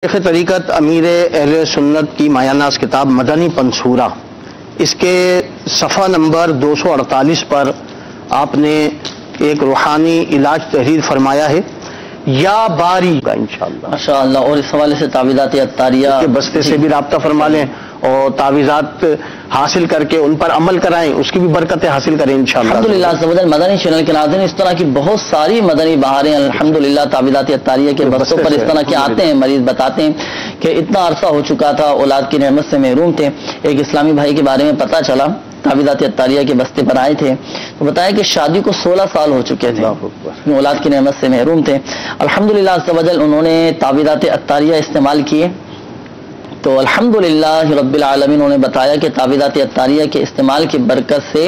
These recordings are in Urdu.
شیخ طریقت امیر اہل سنت کی مایاناز کتاب مدنی پنصورہ، اس کے صفحہ نمبر 248 پر آپ نے ایک روحانی علاج تحریر فرمایا ہے، یا باری کا انشاءاللہ ماشاءاللہ، اور اس حوالے سے تعویذات عطاریہ کے بستے سے بھی رابطہ فرما لیں اور تعویذات حاصل کر کے ان پر عمل کرائیں، اس کی بھی برکتیں حاصل کریں انشاءاللہ۔ الحمدللہ مدنی چینل کے ناظرین، اس طرح کی بہت ساری مدنی بہاریں الحمدللہ تعویذات عطاریہ کے بستوں پر اس طرح کے آتے ہیں، مریض بتاتے ہیں کہ اتنا عرصہ ہو چکا تھا، اولاد کی نعمت سے محروم تھے۔ ایک اسلامی بھائی کے بارے میں پتہ چلا، تعویذات عطاریہ کے بستے پر آئے تھے تو بتایا کہ شادی کو 16 سال ہو چکے تھے، اولاد کی نعمت سے محروم تھے۔ الحمدللہ عز و جل انہوں نے تعویذات عطاریہ استعمال کیے تو الحمدللہ رب العالمین انہوں نے بتایا کہ تعویذات عطاریہ کے استعمال کی برکت سے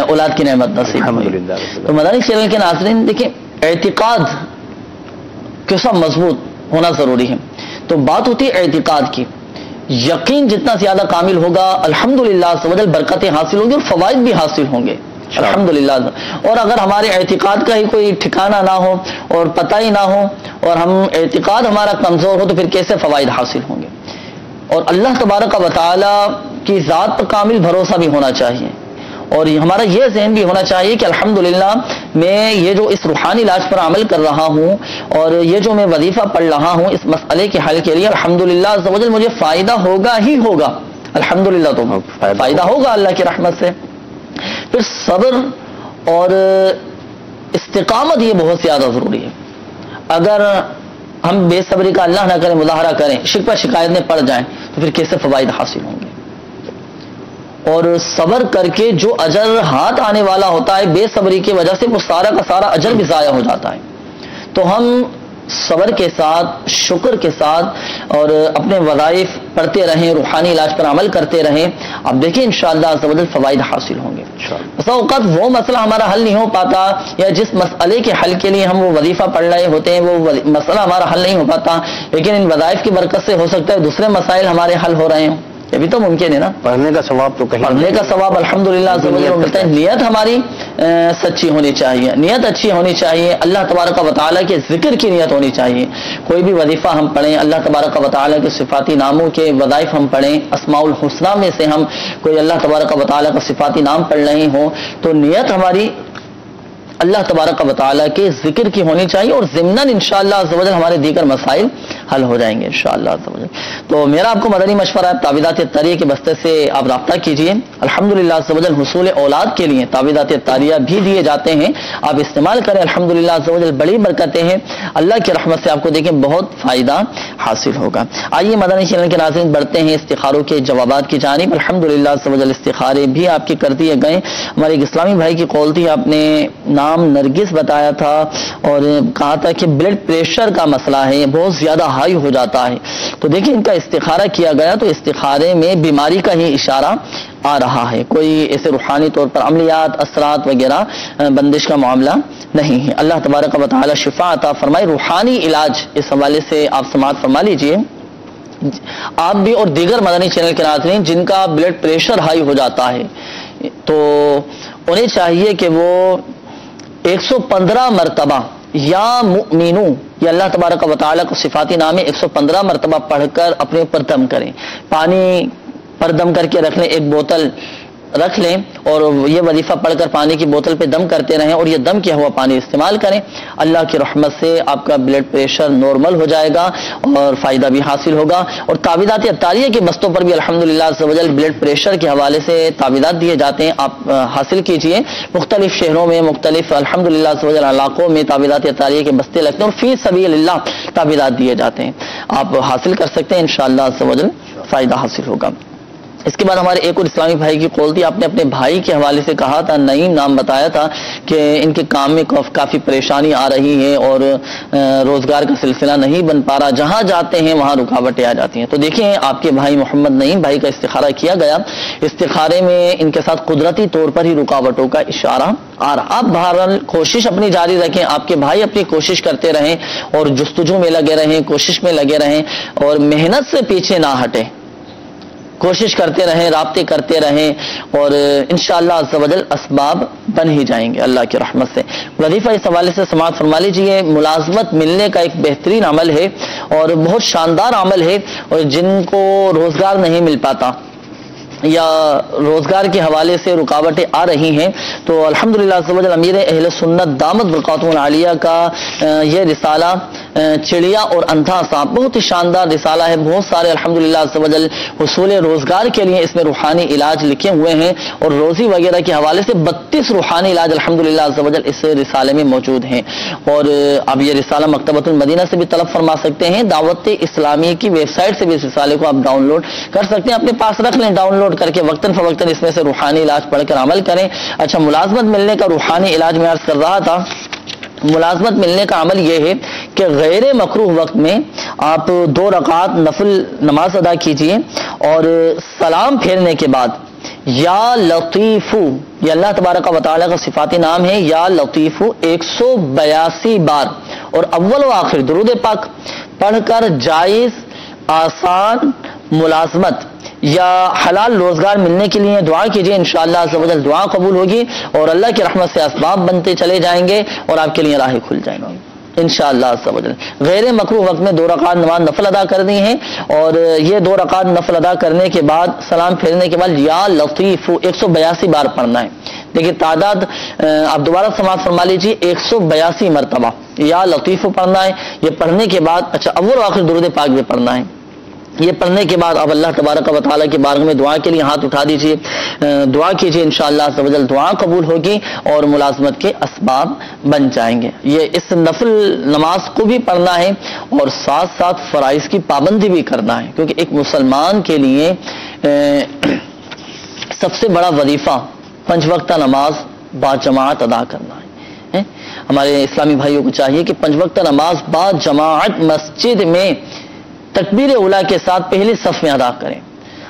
اولاد کی نعمت نصیب ہوئی۔ تو مدنی چینل کے ناظرین دیکھیں، اعتقاد کے سب مضبوط ہونا ضروری ہے۔ تو بات ہوتی ہے اعتقاد کی، یقین جتنا زیادہ کامل ہوگا الحمدللہ عز و جل برکتیں حاصل ہوں گی اور فوائد بھی حاصل ہوں گے الحمدللہ۔ اور اگر ہمارے اعتقاد کا ہی کوئی ٹھکانہ نہ ہو اور پتہ ہی نہ ہو اور ہم اعتقاد ہمارا کمزور ہو تو پھر کیسے فوائد حاصل ہوں گے؟ اور اللہ تبارک و تعالی کی ذات پر کامل بھروسہ بھی ہونا چاہیے، اور ہمارا یہ ذہن بھی ہونا چاہیے کہ الحمدللہ میں یہ جو اس روحانی علاج پر عمل کر رہا ہوں اور یہ جو میں وظیفہ پڑھ رہا ہوں اس مسئلے کے حل کے لیے الحمدللہ عز و جل مجھے فائدہ ہوگا ہی ہوگا الحمدللہ، تو فائدہ ہوگا اللہ کی رحمت سے۔ پھر صبر اور استقامت یہ بہت زیادہ ضروری ہے۔ اگر ہم بے صبری کا اللہ نہ کریں، مظاہرہ کریں، شکوہ شکایت میں پڑ جائیں تو پھر کیسے فوائد حاصل ہوں گے؟ اور صبر کر کے جو اجر ہاتھ آنے والا ہوتا ہے، بے صبری کی وجہ سے وہ سارا کا سارا اجر بھی ضائع ہو جاتا ہے۔ تو ہم صبر کے ساتھ، شکر کے ساتھ اور اپنے وظائف پڑھتے رہیں، روحانی علاج پر عمل کرتے رہیں، اب دیکھیں انشاءاللہ عز و جل فوائد حاصل ہوں گے۔ بسا اوقات وہ مسئلہ ہمارا حل نہیں ہو پاتا، یا جس مسئلے کے حل کے لیے ہم وہ وظیفہ پڑھ رہے ہوتے ہیں وہ مسئلہ ہمارا حل نہیں ہو پاتا، لیکن ان وظائف کی برکت سے ہو سکتا ہے دوسرے مسائل ہمارے حل ہو رہے ہوں، یہ بھی تو ممکن ہے نا۔ پڑھنے کا ثواب تو کہیں، پڑھنے کا ثواب الحمدللہ عز و جل ملتا ہے۔ نیت ہماری سچی ہونی چاہیے، نیت اچھی ہونی چاہیے، اللہ تبارک و تعالیٰ کے ذکر کی نیت ہونی چاہیے۔ کوئی بھی وظیفہ ہم پڑھیں، اللہ تبارک و تعالیٰ کے صفاتی ناموں کے وظائف ہم پڑھیں، اسماء الحسنہ میں سے ہم کوئی اللہ تبارک و تعالیٰ کا صفاتی نام پڑھ رہے ہوں تو نیت ہماری اللہ تبارک و تعالیٰ کے ذکر کی ہونی چاہیے، اور ضمناً انشاءاللہ عز و جل ہمارے دیگر مسائل حل ہو جائیں گے انشاءاللہ عز و جل۔ تو میرا آپ کو مدنی مشورہ ہے، تعویذات عطاریہ کے بستے سے آپ رابطہ کیجئے۔ الحمدللہ عز و جل حصول اولاد کے لیے تعویذات عطاریہ بھی دیے جاتے ہیں، آپ استعمال کریں، الحمدللہ عز و جل بڑی برکتیں ہیں، اللہ کی رحمت سے آپ کو دیکھیں بہت فائدہ حاصل ہوگا۔ آئیے مدنی چینل کے ناظرین بڑھتے ہیں استخاروں کے جوابات کی جانب۔ الحمدللہ عز و جل استخارے بھی آپ کے کر دیے گئے۔ ہمارے ایک اسلامی بھائی کی قول تھی، آپ نے نام نرگس بتایا تھا اور کہا تھا کہ بلڈ پریشر کا مسئلہ ہے، بہت زیادہ ہائی ہو جاتا ہے، تو دیکھیں ان کا استخارہ کیا گیا تو استخارے میں بیماری کا ہی اشارہ آ رہا ہے، کوئی ایسے روحانی طور پر عملیات، اثرات وغیرہ بندش کا معاملہ نہیں ہے۔ اللہ تبارک و تعالی شفا عطا فرمائے۔ روحانی علاج اس حوالے سے آپ سماعت فرما لیجئے، آپ بھی اور دیگر مدنی چینل کے ناظرین جن کا بلڈ پریشر ہائی ہو جاتا ہے تو انہیں چاہیے کہ وہ 115 مرتبہ یا مؤمنو، یہ اللہ تبارک و تعالیٰ کو صفاتی نام ہے، 115 مرتبہ پڑھ کر اپنے اوپر دم کریں، پانی پر دم کر کے رکھ لیں، ایک بوتل رکھ لیں اور یہ وظیفہ پڑھ کر پانی کی بوتل پہ دم کرتے رہیں اور یہ دم کیا ہوا پانی استعمال کریں، اللہ کی رحمت سے آپ کا بلڈ پریشر نارمل ہو جائے گا اور فائدہ بھی حاصل ہوگا۔ اور تعویذات عطاریہ کے بستوں پر بھی الحمدللہ عز و جل بلڈ پریشر کے حوالے سے تعویذات دیے جاتے ہیں، آپ حاصل کیجئے۔ مختلف شہروں میں، مختلف الحمدللہ عز و جل علاقوں میں تعویذات عطاریہ کے بستے لگتے ہیں اور فی سبیل اللہ تعویذات دیے جاتے ہیں، آپ حاصل کر سکتے ہیں، انشاءاللہ عز و جل فائدہ حاصل ہوگا۔ اس کے بعد ہمارے ایک اور اسلامی بھائی کی قول تھی، آپ نے اپنے بھائی کے حوالے سے کہا تھا، نعیم نام بتایا تھا کہ ان کے کام میں کافی پریشانی آ رہی ہے اور روزگار کا سلسلہ نہیں بن پا رہا، جہاں جاتے ہیں وہاں رکاوٹیں آ جاتی ہیں۔ تو دیکھیں آپ کے بھائی محمد نعیم بھائی کا استخارہ کیا گیا، استخارے میں ان کے ساتھ قدرتی طور پر ہی رکاوٹوں کا اشارہ آ رہا۔ آپ بہرحال کوشش اپنی جاری رکھیں، آپ کے بھائی اپنی کوشش کرتے رہیں اور جستجو میں لگے رہیں، کوشش میں لگے رہیں اور محنت سے پیچھے نہ ہٹیں۔ کوشش کرتے رہیں، رابطے کرتے رہیں، اور انشاءاللہ عز و جل اسباب بن ہی جائیں گے اللہ کی رحمت سے۔ وظیفہ اس حوالے سے سماعت فرما لیجیے۔ ملازمت ملنے کا ایک بہترین عمل ہے اور بہت شاندار عمل ہے، اور جن کو روزگار نہیں مل پاتا یا روزگار کے حوالے سے رکاوٹیں آ رہی ہیں، تو الحمدللہ عز و جل امیر اہل سنت دامت برکاتہ العالیہ کا یہ رسالہ چڑیا اور اندھا سانپ بہت ہی شاندار رسالہ ہے۔ بہت سارے الحمدللہ عز و جل حصول روزگار کے لیے اس میں روحانی علاج لکھے ہوئے ہیں، اور روزی وغیرہ کے حوالے سے 32 روحانی علاج الحمدللہ عز و جل اس رسالے میں موجود ہیں۔ اور اب یہ رسالہ مکتبۃ المدینہ سے بھی طلب فرما سکتے ہیں، دعوت اسلامی کی ویب سائٹ سے بھی اس رسالے کو آپ ڈاؤن لوڈ کر سکتے ہیں، اپنے پاس رکھ لیں، ڈاؤن لوڈ کر کے وقتاً فوقتاً اس میں سے روحانی علاج پڑھ کر عمل کریں۔ اچھا، ملازمت ملنے کا روحانی علاج میں عرض کر رہا تھا، ملازمت ملنے کا عمل یہ ہے کہ غیر مکروہ وقت میں آپ 2 رکعات نفل نماز ادا کیجئے، اور سلام پھیرنے کے بعد یا لطیفو، یہ اللہ تبارک و تعالیٰ کا صفاتی نام ہے، یا لطیفو 182 بار، اور اول و آخر درود پاک پڑھ کر جائز آسان ملازمت یا حلال روزگار ملنے کے لیے دعا کیجیے، انشاءاللہ عز و جل دعا قبول ہوگی، اور اللہ کی رحمت سے اسباب بنتے چلے جائیں گے، اور آپ کے لیے راہیں کھل جائیں گے انشاءاللہ عز و جل۔ غیر مکروہ وقت میں 2 رکعات نماز نفل ادا کرنی ہے، اور یہ 2 رکعات نفل ادا کرنے کے بعد سلام پھیرنے کے بعد یا لطیف 182 بار پڑھنا ہے۔ دیکھیے تعداد آپ دوبارہ سماعت فرما لیجیے، 182 مرتبہ یا لطیف پڑھنا ہے۔ یہ پڑھنے کے بعد اچھا اول و آخر درود پاک بھی پڑھنا ہے۔ یہ پڑھنے کے بعد اب اللہ تبارک و تعالیٰ کی بارگاہ میں دعا کے لیے ہاتھ اٹھا دیجیے، دعا کیجیے، انشاءاللہ عز و جل دعا قبول ہوگی اور ملازمت کے اسباب بن جائیں گے۔ یہ اس نفل نماز کو بھی پڑھنا ہے اور ساتھ ساتھ فرائض کی پابندی بھی کرنا ہے، کیونکہ ایک مسلمان کے لیے سب سے بڑا وظیفہ 5 وقتہ نماز با جماعت ادا کرنا ہے۔ ہمارے اسلامی بھائیوں کو چاہیے کہ 5 وقتہ نماز با جماعت مسجد میں تکبیر اولیٰ کے ساتھ پہلی صف میں ادا کریں،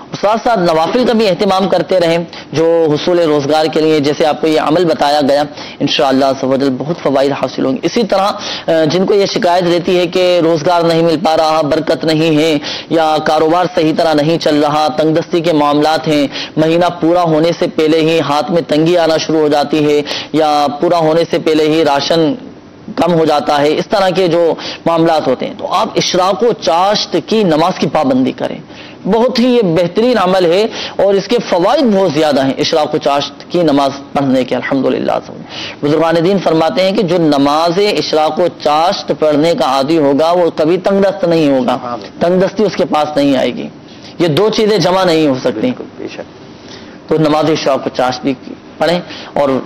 اور ساتھ ساتھ نوافل کا بھی اہتمام کرتے رہیں جو حصول روزگار کے لیے، جیسے آپ کو یہ عمل بتایا گیا، انشاءاللہ عز و جل بہت فوائد حاصل ہوں گے۔ اسی طرح جن کو یہ شکایت رہتی ہے کہ روزگار نہیں مل پا رہا، برکت نہیں ہے، یا کاروبار صحیح طرح نہیں چل رہا، تنگ دستی کے معاملات ہیں، مہینہ پورا ہونے سے پہلے ہی ہاتھ میں تنگی آنا شروع ہو جاتی ہے، یا پورا ہونے سے پہلے ہی راشن کم ہو جاتا ہے، اس طرح کے جو معاملات ہوتے ہیں، تو آپ اشراق و چاشت کی نماز کی پابندی کریں۔ بہت ہی یہ بہترین عمل ہے اور اس کے فوائد بہت زیادہ ہیں اشراق و چاشت کی نماز پڑھنے کے الحمدللہ۔ بزرگان دین فرماتے ہیں کہ جو نماز اشراق و چاشت پڑھنے کا عادی ہوگا وہ کبھی تنگ دست نہیں ہوگا، تنگ دستی اس کے پاس نہیں آئے گی، یہ 2 چیزیں جمع نہیں ہو سکتی۔ تو نماز اشراق و چاشت بھی پڑھیں، اور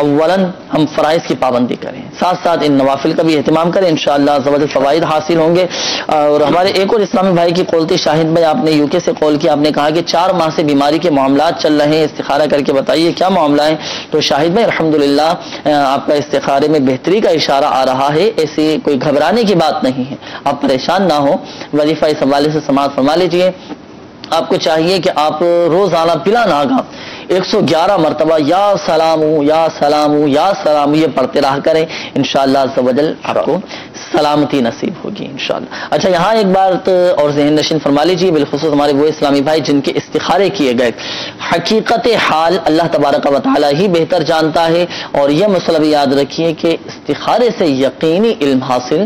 اولاً ہم فرائض کی پابندی کریں، ساتھ ساتھ ان نوافل کا بھی اہتمام کریں، انشاءاللہ عز و جل فوائد حاصل ہوں گے۔ اور ہمارے ایک اور اسلامی بھائی کی کال تھی، شاہد بھائی، آپ نے UK سے کال کیا، آپ نے کہا کہ 4 ماہ سے بیماری کے معاملات چل رہے ہیں، استخارہ کر کے بتائیے کیا معاملہ ہے۔ تو شاہد بھائی الحمدللہ آپ کا استخارے میں بہتری کا اشارہ آ رہا ہے، ایسی کوئی گھبرانے کی بات نہیں ہے، آپ پریشان نہ ہو، وظیفہ اس حوالے سے سماعت فرما لیجیے۔ آپ کو چاہیے کہ آپ روزانہ بلا ناغہ 111 مرتبہ یا سلام یا سلام یا سلام یہ پڑھتے رہا کریں، انشاءاللہ عز و جل آپ کو سلامتی نصیب ہوگی انشاءاللہ۔ اچھا، یہاں ایک بات اور ذہن نشین فرما لیجیے، بالخصوص ہمارے وہ اسلامی بھائی جن کے استخارے کیے گئے، حقیقت حال اللہ تبارک و تعالی ہی بہتر جانتا ہے، اور یہ مسئلہ بھی یاد رکھیے کہ استخارے سے یقینی علم حاصل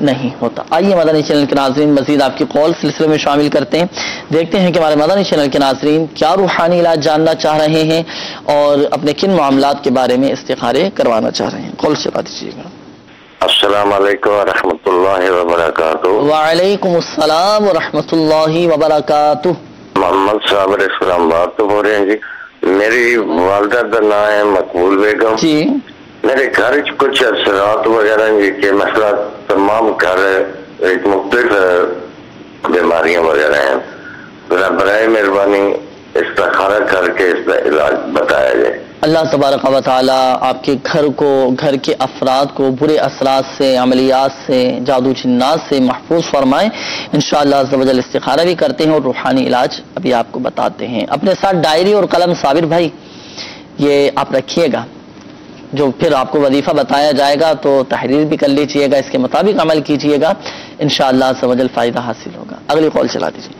نہیں ہوتا۔ آئیے مدنی چینل کے ناظرین مزید آپ کی قول سلسلے میں شامل کرتے ہیں، دیکھتے ہیں کہ ہمارے مدنی چینل کے ناظرین کیا روحانی علاج جاننا چاہ رہے ہیں اور اپنے کن معاملات کے بارے میں استخارے کروانا چاہ رہے ہیں۔ قول چلا دیجیے گا۔ السلام علیکم ورحمۃ اللہ وبرکاتہ۔ وعلیکم السلام ورحمۃ اللہ وبرکاتہ۔ محمد صابر اسلام بات تو ہو رہے ہیں جی، میری والدہ کا نام ہے مقبول بیگم جی، میرے گھر کچھ اثرات وغیرہ جی کے مسئلہ تمام گھر ایک مختلف بیماریاں وغیرہ ہیں، برائے مہربانی استخارہ کر کے اس کا علاج بتایا جائے۔ اللہ تبارک و تعالی آپ کے گھر کو، گھر کے افراد کو برے اثرات سے، عملیات سے، جادو جنات سے محفوظ فرمائیں انشاءاللہ عز و جل۔ استخارہ بھی کرتے ہیں اور روحانی علاج ابھی آپ کو بتاتے ہیں۔ اپنے ساتھ ڈائری اور قلم صابر بھائی یہ آپ رکھیے گا، جو پھر آپ کو وظیفہ بتایا جائے گا تو تحریر بھی کر لیجیے گا، اس کے مطابق عمل کیجیے گا، انشاءاللہ عز و جل فائدہ حاصل ہوگا۔ اگلی کال چلا دیجیے۔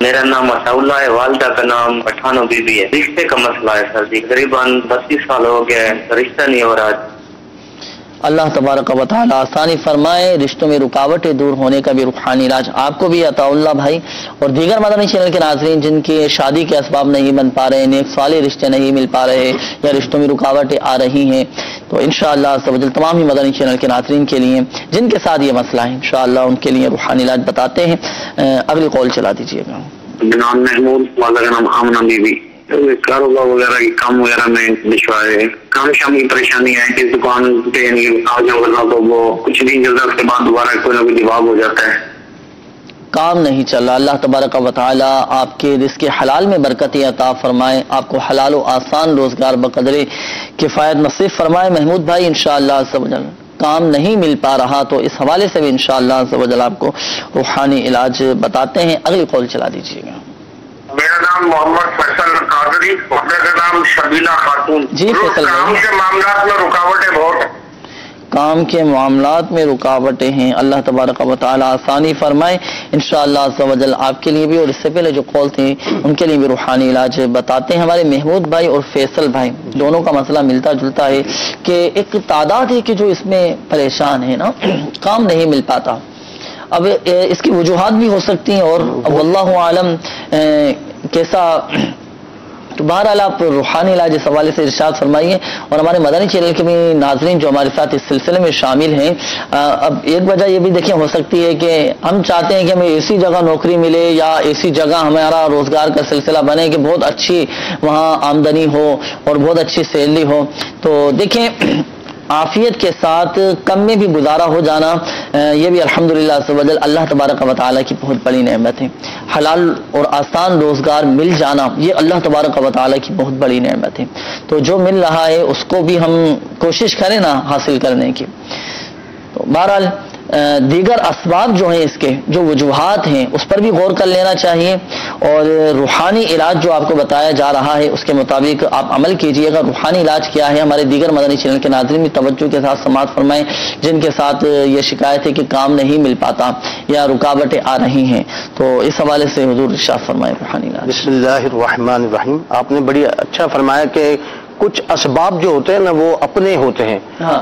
میرا نام عطاءاللہ ہے، والدہ کا نام پٹھانو بی بی ہے۔ رشتے کا مسئلہ ہے سر جی، قریباً 32 سال ہو گیا ہے، رشتہ نہیں ہو رہا۔ اللہ تبارک و تعالی آسانی فرمائے، رشتوں میں رکاوٹیں دور ہونے کا بھی روحانی علاج آپ کو بھی عطا اللہ بھائی اور دیگر مدنی چینل کے ناظرین جن کے شادی کے اسباب نہیں بن پا رہے، نیک صالح رشتے نہیں مل پا رہے یا رشتوں میں رکاوٹیں آ رہی ہیں، تو انشاءاللہ عز و جل تمام ہی مدنی چینل کے ناظرین کے لیے جن کے ساتھ یہ مسئلہ ہے انشاءاللہ ان کے لیے روحانی علاج بتاتے ہیں۔ اگلی قول چلا دیجیے گا۔ جناب محمود، والدہ کا نام آمنہ بی بی، کاروبار وغیرہ کی کام وغیرہ میں دشواری ہے، کام شام کی پریشانی ہے کہ دکان پہ یعنی آ جاؤ ورنہ تو وہ کچھ دن چلتا ہے، اس کے بعد دوبارہ کوئی نہ کوئی جواب ہو جاتا ہے، کام نہیں چل رہا۔ اللہ تبارک و تعالی آپ کے رزق حلال میں برکت عطا فرمائے، آپ کو حلال و آسان روزگار بقدر کفایت نصیب فرمائے محمود بھائی انشاءاللہ عز و جل۔ کام نہیں مل پا رہا تو اس حوالے سے بھی انشاءاللہ عز و جل آپ کو روحانی علاج بتاتے ہیں۔ اگلی قول چلا دیجیے گا۔ میرا نام محمد فیصل قادری، والدہ کا نام شبینہ خاتون۔ جی فیصل کام بھائی، کے معاملات میں رکاوٹیں بہت ہیں، کام کے معاملات میں رکاوٹیں ہیں، اللہ تبارک و تعالی آسانی فرمائے انشاءاللہ عز و جل آپ کے لیے بھی اور اس سے پہلے جو قول تھی ان کے لیے بھی روحانی علاج بتاتے ہیں۔ ہمارے محمود بھائی اور فیصل بھائی دونوں کا مسئلہ ملتا جلتا ہے کہ ایک تعداد ہے کہ جو اس میں پریشان ہے نا، کام نہیں مل پاتا۔ اب اس کی وجوہات بھی ہو سکتی ہیں اور واللہ عالم کیسا، تو بہرحال آپ روحانی علاج اس حوالے سے ارشاد فرمائیے اور ہمارے مدنی چینل کے بھی ناظرین جو ہمارے ساتھ اس سلسلے میں شامل ہیں، اب ایک وجہ یہ بھی دیکھیں ہو سکتی ہے کہ ہم چاہتے ہیں کہ ہمیں ایسی جگہ نوکری ملے یا ایسی جگہ ہمارا روزگار کا سلسلہ بنے کہ بہت اچھی وہاں آمدنی ہو اور بہت اچھی سیلری ہو، تو دیکھیں عافیت کے ساتھ کم میں بھی گزارا ہو جانا یہ بھی الحمدللہ عز و جل اللہ تبارک و تعالی کی بہت بڑی نعمت ہے۔ حلال اور آسان روزگار مل جانا یہ اللہ تبارک و تعالی کی بہت بڑی نعمت ہے، تو جو مل رہا ہے اس کو بھی ہم کوشش کریں نا حاصل کرنے کی۔ تو بہرحال دیگر اسباب جو ہیں اس کے جو وجوہات ہیں اس پر بھی غور کر لینا چاہیے اور روحانی علاج جو آپ کو بتایا جا رہا ہے اس کے مطابق آپ عمل کیجئے گا۔ روحانی علاج کیا ہے ہمارے دیگر مدنی چینل کے ناظرین بھی توجہ کے ساتھ سماعت فرمائیں جن کے ساتھ یہ شکایت ہے کہ کام نہیں مل پاتا یا رکاوٹیں آ رہی ہیں، تو اس حوالے سے حضور ارشاد فرمائیں روحانی علاج۔ بسم اللہ الرحمن الرحیم۔ آپ نے بڑی اچھا فرمایا کہ کچھ اسباب جو ہوتے ہیں نا وہ اپنے ہوتے ہیں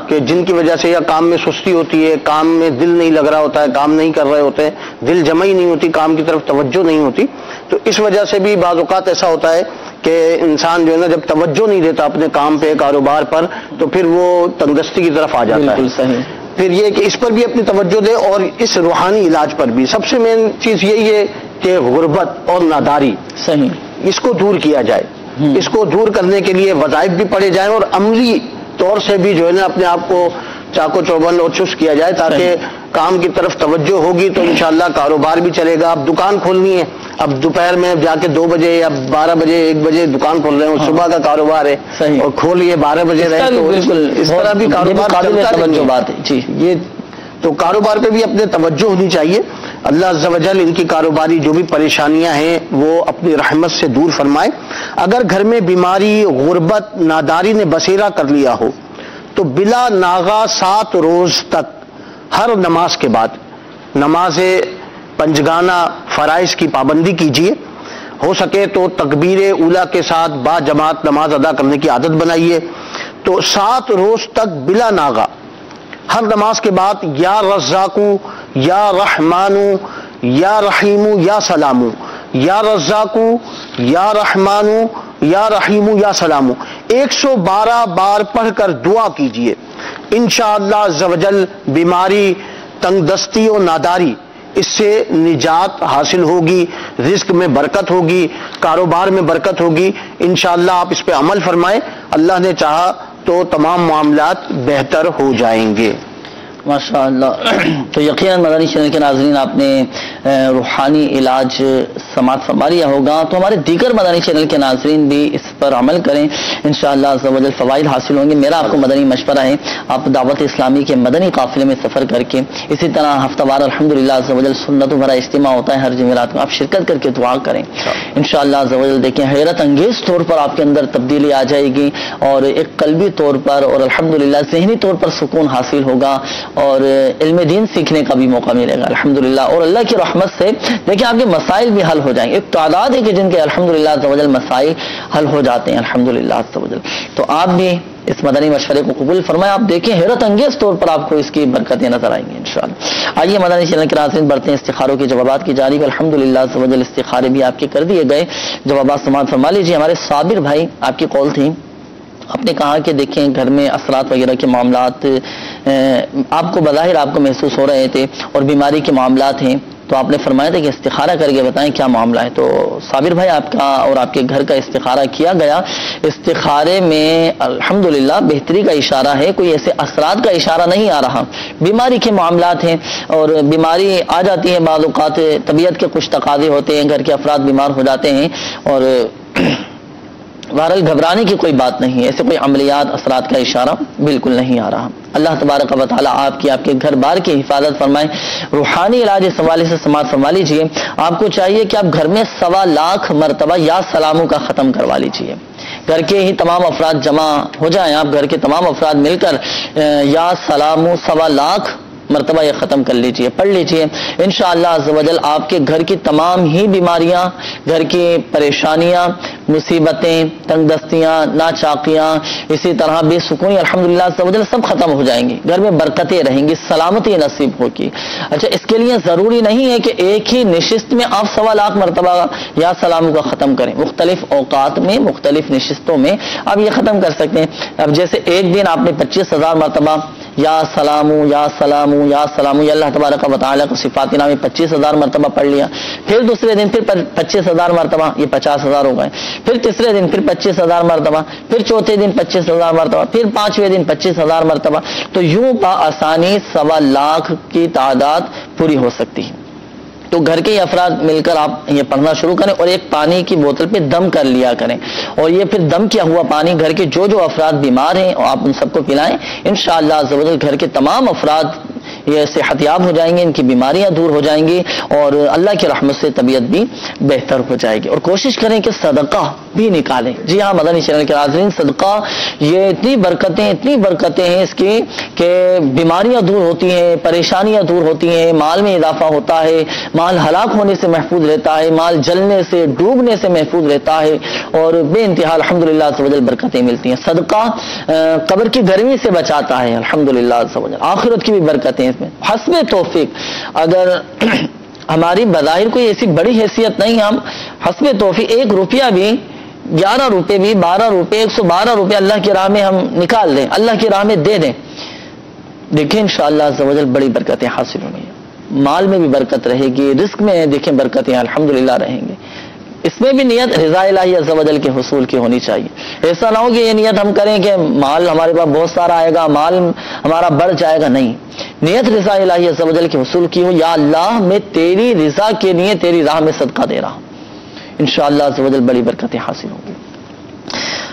کہ جن کی وجہ سے یا کام میں سستی ہوتی ہے، کام میں دل نہیں لگ رہا ہوتا ہے، کام نہیں کر رہے ہوتے ہیں، دل جمع ہی نہیں ہوتی، کام کی طرف توجہ نہیں ہوتی، تو اس وجہ سے بھی بعض اوقات ایسا ہوتا ہے کہ انسان جو ہے نا جب توجہ نہیں دیتا اپنے کام پہ، کاروبار پر، تو پھر وہ تندرستی کی طرف آ جاتا ہے۔ بالکل صحیح۔ پھر یہ کہ اس پر بھی اپنی توجہ دے اور اس روحانی علاج پر بھی سب سے مین چیز یہی ہے کہ غربت اور ناداری صحیح اس کو دور کیا جائے۔ اس کو دور کرنے کے لیے وظائف بھی پڑھے جائیں اور عملی طور سے بھی جو ہے نا اپنے آپ کو چاقو چوبند اور چست کیا جائے تاکہ کام کی طرف توجہ ہوگی تو انشاءاللہ کاروبار بھی چلے گا۔ اب دکان کھولنی ہے، اب دوپہر میں جا کے 2 بجے یا 12 بجے 1 بجے دکان کھول رہے ہیں، صبح کا کاروبار ہے اور کھولیے 12 بجے رہے تو بالکل اس طرح بھی کاروبار توجہ بات ہے جی، یہ تو کاروبار پہ بھی اپنے توجہ ہونی چاہیے۔ اللہ عز و جل ان کی کاروباری جو بھی پریشانیاں ہیں وہ اپنی رحمت سے دور فرمائے۔ اگر گھر میں بیماری، غربت، ناداری نے بسیرا کر لیا ہو تو بلا ناغا 7 روز تک ہر نماز کے بعد نماز پنجگانہ فرائض کی پابندی کیجیے، ہو سکے تو تکبیر اولیٰ کے ساتھ با جماعت نماز ادا کرنے کی عادت بنائیے۔ تو 7 روز تک بلا ناغا ہر نماز کے بعد یا رزاقو یا رحمانو یا رحیمو یا سلامو، یا رزاقو یا رحمانو یا رحیمو یا سلامو 112 بار پڑھ کر دعا کیجئے۔ انشاءاللہ عز و جل بیماری، تنگ دستی اور ناداری اس سے نجات حاصل ہوگی، رزق میں برکت ہوگی، کاروبار میں برکت ہوگی۔ انشاءاللہ آپ اس پہ عمل فرمائیں، اللہ نے چاہا تو تمام معاملات بہتر ہو جائیں گے۔ ماشاءاللہ۔ تو یقیناً مدنی چینل کے ناظرین آپ نے روحانی علاج سماعت فرما لیا ہوگا، تو ہمارے دیگر مدنی چینل کے ناظرین بھی اس پر عمل کریں، انشاءاللہ عز و جل فوائد حاصل ہوں گے۔ میرا آپ کو مدنی مشورہ ہے آپ دعوت اسلامی کے مدنی قافلے میں سفر کر کے، اسی طرح ہفتہ وار الحمدللہ عز و جل سنتوں بھرا اجتماع ہوتا ہے ہر جمعرات میں، آپ شرکت کر کے دعا کریں انشاءاللہ عز و جل۔ دیکھیں حیرت انگیز طور پر آپ کے اندر تبدیلی آ جائے گی اور ایک قلبی طور پر اور الحمدللہ ذہنی طور پر سکون حاصل ہوگا اور علم دین سیکھنے کا بھی موقع ملے گا الحمدللہ. اور اللہ کی رحمت سے دیکھیں آپ کے مسائل بھی حل ہو جائیں گے. ایک تعداد ہے کہ جن کے الحمدللہ عز و جل مسائل حل ہو جاتے ہیں الحمدللہ عز و جل. تو آپ بھی اس مدنی مشورے کو قبول فرمائیں. آپ دیکھیں حیرت انگیز طور پر آپ کو اس کی برکتیں نظر آئیں گی انشاءاللہ. آئیے مدنی چینل کے ناظرین بڑھتے ہیں استخاروں کے جوابات کی جانب. الحمدللہ عز و جل استخارے بھی آپ کے کر دیے گئے. جوابات سماعت فرما لیجیے. ہمارے صابر بھائی آپ کی کال تھی. آپ نے کہا کہ دیکھیں گھر میں اثرات وغیرہ کے معاملات آپ کو بظاہر آپ کو محسوس ہو رہے تھے اور بیماری کے معاملات ہیں, تو آپ نے فرمایا تھا کہ استخارہ کر کے بتائیں کیا معاملہ ہے. تو صابر بھائی آپ کا اور آپ کے گھر کا استخارہ کیا گیا. استخارے میں الحمدللہ بہتری کا اشارہ ہے, کوئی ایسے اثرات کا اشارہ نہیں آ رہا. بیماری کے معاملات ہیں اور بیماری آ جاتی ہے بعض اوقات, طبیعت کے کچھ تقاضے ہوتے ہیں, گھر کے افراد بیمار ہو جاتے ہیں اور بہرحال گھبرانے کی کوئی بات نہیں ہے. ایسے کوئی عملیات اثرات کا اشارہ بالکل نہیں آ رہا. اللہ تبارک و تعالی آپ کے گھر بار کی حفاظت فرمائے. روحانی علاج اس حوالے سے سماعت فرما لیجیے. آپ کو چاہیے کہ آپ گھر میں 1.25 لاکھ مرتبہ یا سلاموں کا ختم کروا لیجیے. گھر کے ہی تمام افراد جمع ہو جائیں, آپ گھر کے تمام افراد مل کر یا سلاموں 1.25 لاکھ مرتبہ یہ ختم کر لیجئے, پڑھ لیجئے. انشاءاللہ عز و جل آپ کے گھر کی تمام ہی بیماریاں, گھر کی پریشانیاں, مصیبتیں, تنگ دستیاں, ناچاقیاں, اسی طرح بے سکونی الحمدللہ عز و جل سب ختم ہو جائیں گی. گھر میں برکتیں رہیں گی, سلامتی نصیب ہوگی. اچھا, اس کے لیے ضروری نہیں ہے کہ ایک ہی نشست میں آپ 1.25 لاکھ مرتبہ یا سلاموں کا ختم کریں. مختلف اوقات میں مختلف نشستوں میں آپ یہ ختم کر سکتے ہیں. اب جیسے ایک دن آپ نے 25,000 مرتبہ یا سلامو یا سلامو یا سلامو یا اللہ تبارک و تعالیٰ کو صفات نامی 25,000 مرتبہ پڑھ لیا. پھر دوسرے دن پھر 25,000 مرتبہ, یہ 50,000 ہو گئے. پھر تیسرے دن پھر 25,000 مرتبہ, پھر چوتھے دن 25,000 مرتبہ, پھر 5ویں دن 25,000 مرتبہ. تو یوں بآسانی 1.25 لاکھ کی تعداد پوری ہو سکتی ہے. تو گھر کے افراد مل کر آپ یہ پڑھنا شروع کریں اور ایک پانی کی بوتل پہ دم کر لیا کریں, اور یہ پھر دم کیا ہوا پانی گھر کے جو افراد بیمار ہیں اور آپ ان سب کو پلائیں. انشاءاللہ عز و جل گھر کے تمام افراد یہ صحت یاب ہو جائیں گے, ان کی بیماریاں دور ہو جائیں گی اور اللہ کی رحمت سے طبیعت بھی بہتر ہو جائے گی. اور کوشش کریں کہ صدقہ بھی نکالیں. جی ہاں مدنی چینل کے ناظرین, صدقہ یہ اتنی برکتیں ہیں اس کی کہ بیماریاں دور ہوتی ہیں, پریشانیاں دور ہوتی ہیں, مال میں اضافہ ہوتا ہے, مال ہلاک ہونے سے محفوظ رہتا ہے, مال جلنے سے ڈوبنے سے محفوظ رہتا ہے اور بے انتہا الحمدللہ عز و جل برکتیں ملتی ہیں. صدقہ قبر کی گرمی سے بچاتا ہے الحمدللہ عز و جل, آخرت کی بھی برکتیں اس میں. حسب توفیق, اگر ہماری بظاہر کوئی ایسی بڑی حیثیت نہیں, ہم حسب توفیق 1 روپیہ بھی, 11 روپے بھی, 12 روپے, 112 روپے اللہ کی راہ میں ہم نکال دیں, اللہ کی راہ میں دے دیں, دیکھیں انشاءاللہ عز و جل بڑی برکتیں حاصل ہوں گی. مال میں بھی برکت رہے گی, رزق میں دیکھیں برکتیں الحمدللہ رہیں گی. اس میں بھی نیت رضا الہی عز و جل کے حصول کی ہونی چاہیے. ایسا نہ ہو کہ یہ نیت ہم کریں کہ مال ہمارے پاس بہت سارا آئے گا, مال ہمارا بڑھ جائے گا. نہیں, نیت رضا الہی عز و جل کے حصول کی ہو, یا اللہ میں تیری رضا کے لیے تیری راہ میں صدقہ دے رہا ہوں, انشاءاللہ عز و جل بڑی برکتیں حاصل ہوں گی.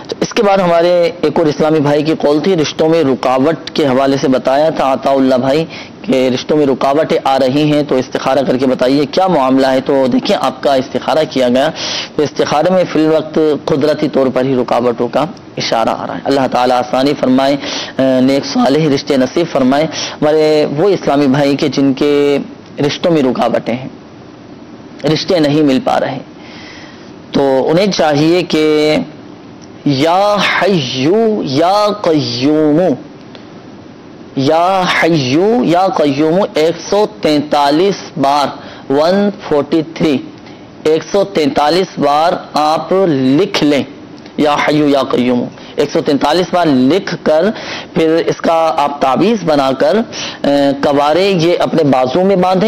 تو اس کے بعد ہمارے ایک اور اسلامی بھائی کی قول تھی, رشتوں میں رکاوٹ کے حوالے سے بتایا تھا عطا اللہ بھائی کہ رشتوں میں رکاوٹیں آ رہی ہیں, تو استخارہ کر کے بتائیے کیا معاملہ ہے. تو دیکھیں آپ کا استخارہ کیا گیا, تو استخارے میں فی الوقت قدرتی طور پر ہی رکاوٹوں کا اشارہ آ رہا ہے. اللہ تعالیٰ آسانی فرمائے, نیک صالح رشتے نصیب فرمائے. ہمارے وہ اسلامی بھائی کے جن کے رشتوں میں رکاوٹیں ہیں, رشتے نہیں مل پا رہے, تو انہیں چاہیے کہ یا حیو یا قیوم, یا حیو یا قیوم 143 بار 143 بار آپ لکھ لیں. یا حیو یا قیوم 143 بار لکھ کر پھر اس کا آپ تعویذ بنا کر کوارے یہ اپنے بازو میں باندھ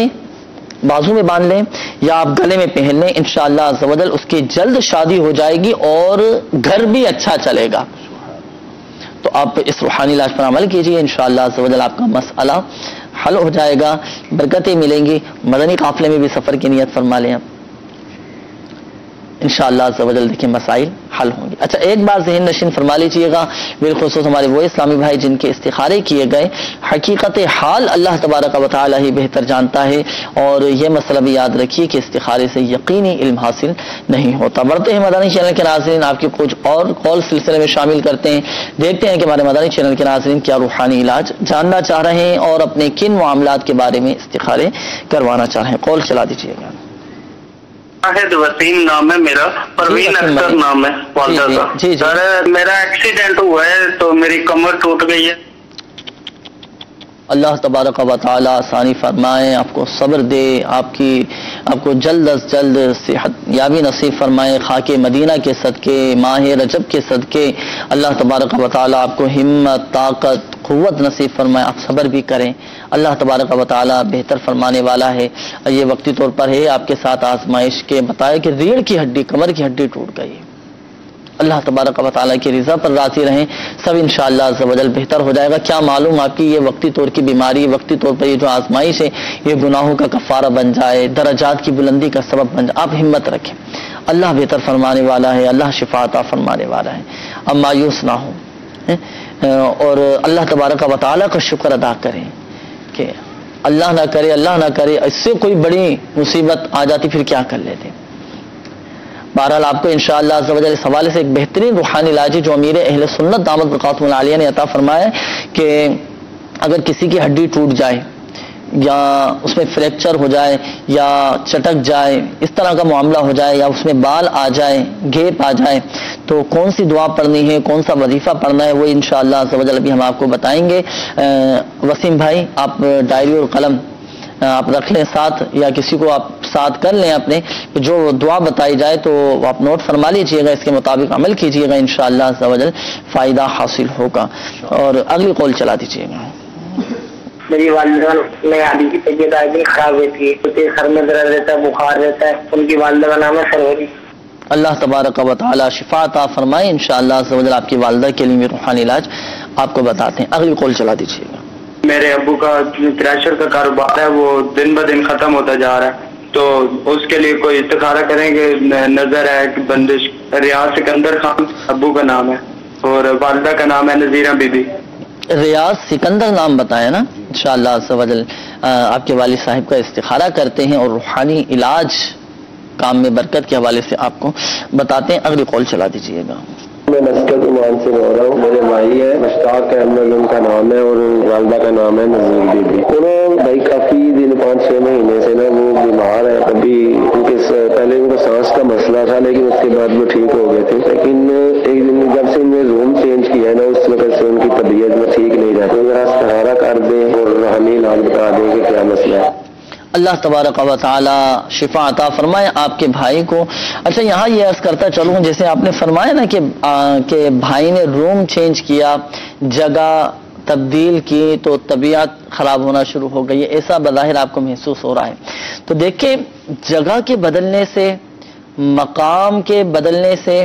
لیں یا آپ گلے میں پہن لیں. انشاءاللہ عز و جل اس کی جلد شادی ہو جائے گی اور گھر بھی اچھا چلے گا. تو آپ اس روحانی علاج پر عمل کیجیے, انشاءاللہ عز و جل آپ کا مسئلہ حل ہو جائے گا, برکتیں ملیں گی. مدنی قافلے میں بھی سفر کی نیت فرما لیں. انشاءاللہ عز و جل دیکھیں مسائل حل ہوں گے۔ اچھا ایک بات ذہن نشین فرما لیجیے گا، بالخصوص ہمارے وہ اسلامی بھائی جن کے استخارے کیے گئے، حقیقت حال اللہ تبارک و تعالی ہی بہتر جانتا ہے، اور یہ مسئلہ بھی یاد رکھیے کہ استخارے سے یقینی علم حاصل نہیں ہوتا۔ بڑھتے ہیں مدنی چینل کے ناظرین، آپ کی کچھ اور کال سلسلے میں شامل کرتے ہیں، دیکھتے ہیں کہ ہمارے مدنی چینل کے ناظرین کیا روحانی علاج جاننا چاہ رہے ہیں اور اپنے کن معاملات کے بارے میں استخارے کروانا چاہ رہے ہیں۔ کال چلا دیجیے گا۔ شاہد وسیم نام ہے میرا، پروین اختر نام ہے والدہ کا۔ سر میرا ایکسیڈنٹ ہوا ہے تو میری کمر ٹوٹ گئی ہے۔ اللہ تبارک و تعالی آسانی فرمائے، آپ کو صبر دے، آپ کو جلد از جلد صحت یابی نصیب فرمائے، خاک مدینہ کے صدقے، ماہ رجب کے صدقے اللہ تبارک و تعالی آپ کو ہمت، طاقت، قوت نصیب فرمائے، آپ صبر بھی کریں۔ اللہ تبارک و تعالی بہتر فرمانے والا ہے۔ یہ وقتی طور پر ہے آپ کے ساتھ آزمائش کے، بتایا کہ ریڑھ کی ہڈی، کمر کی ہڈی ٹوٹ گئی۔ اللہ تبارک و تعالیٰ کی رضا پر راضی رہیں، سب انشاءاللہ عز و جل بہتر ہو جائے گا۔ کیا معلوم آپ کی یہ وقتی طور کی بیماری، وقتی طور پر یہ جو آزمائش ہے، یہ گناہوں کا کفارہ بن جائے، درجات کی بلندی کا سبب بن جائے۔ آپ ہمت رکھیں، اللہ بہتر فرمانے والا ہے، اللہ شفا عطا فرمانے والا ہے۔ اب مایوس نہ ہوں اور اللہ تبارک و تعالیٰ کا شکر ادا کریں کہ اللہ نہ کرے اس سے کوئی بڑی مصیبت آ جاتی، پھر کیا کر لیتے۔ بہرحال آپ کو انشاءاللہ عز و جل اس حوالے سے ایک بہترین روحانی علاج جو امیر اہل سنت دامت برکاتہ العالیہ نے عطا فرمایا ہے کہ اگر کسی کی ہڈی ٹوٹ جائے یا اس میں فریکچر ہو جائے یا چٹک جائے، اس طرح کا معاملہ ہو جائے، یا اس میں بال آ جائے، گیپ آ جائے، تو کون سی دعا پڑھنی ہے، کون سا وظیفہ پڑھنا ہے، وہ انشاءاللہ عز و جل ابھی ہم آپ کو بتائیں گے۔ وسیم بھائی آپ ڈائری اور قلم آپ رکھ لیں ساتھ، یا کسی کو آپ ساتھ کر لیں اپنے، جو دعا بتائی جائے تو آپ نوٹ فرما لیجئے گا، اس کے مطابق عمل کیجئے گا، انشاءاللہ عز و جل فائدہ حاصل ہوگا۔ اور اگلی کال چلا دیجئے گا۔ میری والدہ میں ابھی کی طبیعت آج دن خراب رہتی ہے، سر میں درد رہتا ہے، بخار رہتا ہے۔ ان کی والدہ کا نام ہے سروری۔ اللہ تبارک و تعالی شفا عطا فرمائے، انشاءاللہ عز و جل آپ کی والدہ کے لیے روحانی علاج آپ کو بتاتے ہیں۔ اگلی کال چلا دیجئے گا۔ میرے ابو کا تھریشر کا کاروبار ہے، وہ دن بہ دن ختم ہوتا جا رہا ہے، تو اس کے لیے کوئی استخارہ کریں گے؟ نظر ہے کہ بندش ریاض سکندر خان ابو کا نام ہے، اور والدہ کا نام ہے نذیرہ بی بی۔ ریاض سکندر نام بتایا نا، انشاءاللہ عز و جل آپ کے والد صاحب کا استخارہ کرتے ہیں اور روحانی علاج کام میں برکت کے حوالے سے آپ کو بتاتے ہیں۔ اگلی کال چلا دیجئے گا۔ میں مسکت ایمان سے بول رہا ہوں، میرے بھائی ہے مشتاق احمد ان کا نام ہے، اور والدہ کا نام ہے نظیر بی بی۔ انہوں بھائی کافی دن 5-6 مہینے سے نا وہ بیمار ہے، کبھی پہلے ان کو سانس کا مسئلہ تھا، لیکن اس کے بعد وہ ٹھیک ہو گئے تھے، لیکن ایک دن جب سے انہوں نے روم چینج کیا ہے نا، اس وقت سے ان کی طبیعت میں ٹھیک نہیں رہتی۔ ذرا استخارہ کر دیں اور روحانی علاج بتا دیں کہ کیا مسئلہ ہے۔ اللہ تبارک و تعالی شفا عطا فرمائے آپ کے بھائی کو۔ اچھا یہاں یہ عرض کرتا چلوں، جیسے آپ نے فرمایا نا کہ بھائی نے روم چینج کیا، جگہ تبدیل کی، تو طبیعت خراب ہونا شروع ہو گئی، ایسا بظاہر آپ کو محسوس ہو رہا ہے۔ تو دیکھیں جگہ کے بدلنے سے، مقام کے بدلنے سے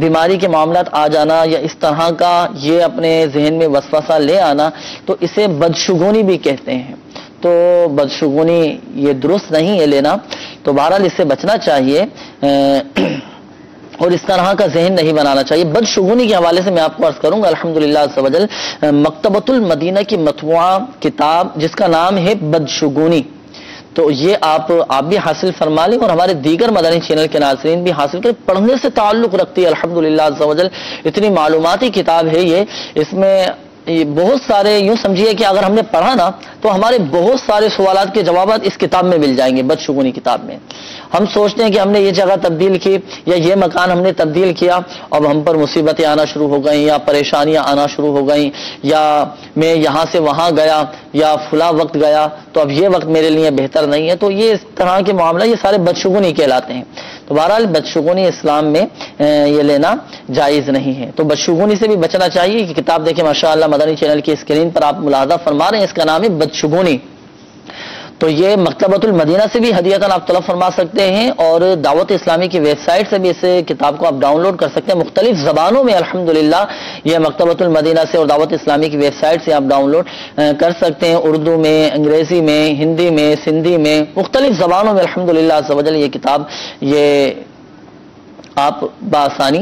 بیماری کے معاملات آ جانا، یا اس طرح کا یہ اپنے ذہن میں وسوسہ لے آنا، تو اسے بدشگونی بھی کہتے ہیں۔ تو بدشگونی یہ درست نہیں ہے لینا، تو بہرحال اس سے بچنا چاہیے اور اس طرح کا ذہن نہیں بنانا چاہیے۔ بدشگونی کے حوالے سے میں آپ کو عرض کروں گا، الحمدللہ عز و جل مکتبۃ المدینہ کی مطبوعہ کتاب جس کا نام ہے بدشگونی، تو یہ آپ بھی حاصل فرما لیں اور ہمارے دیگر مدنی چینل کے ناظرین بھی حاصل کریں۔ پڑھنے سے تعلق رکھتی ہے الحمدللہ عز و جل، اتنی معلوماتی کتاب ہے یہ، اس میں بہت سارے، یوں سمجھیے کہ اگر ہم نے پڑھا نا تو ہمارے بہت سارے سوالات کے جوابات اس کتاب میں مل جائیں گے، بدشگونی کتاب میں۔ ہم سوچتے ہیں کہ ہم نے یہ جگہ تبدیل کی یا یہ مکان ہم نے تبدیل کیا، اب ہم پر مصیبتیں آنا شروع ہو گئیں یا پریشانیاں آنا شروع ہو گئیں، یا میں یہاں سے وہاں گیا یا فلاں وقت گیا تو اب یہ وقت میرے لیے بہتر نہیں ہے، تو یہ اس طرح کے معاملہ یہ سارے بدشگونی کہلاتے ہیں۔ تو بہرحال بدشگونی اسلام میں یہ لینا جائز نہیں ہے، تو بدشگونی سے بھی بچنا چاہیے۔ کہ کتاب دیکھیں ماشاءاللہ مدنی چینل کی اسکرین پر آپ ملاحظہ فرما رہے ہیں، اس کا نام ہے بدشگونی۔ تو یہ مکتبۃ المدینہ سے بھی ہدیتاً آپ طلب فرما سکتے ہیں، اور دعوت اسلامی کی ویب سائٹ سے بھی اس کتاب کو آپ ڈاؤن لوڈ کر سکتے ہیں، مختلف زبانوں میں الحمدللہ یہ مکتبۃ المدینہ سے اور دعوت اسلامی کی ویب سائٹ سے آپ ڈاؤن لوڈ کر سکتے ہیں، اردو میں، انگریزی میں، ہندی میں، سندھی میں، مختلف زبانوں میں الحمدللہ عز و جل یہ کتاب یہ آپ بآسانی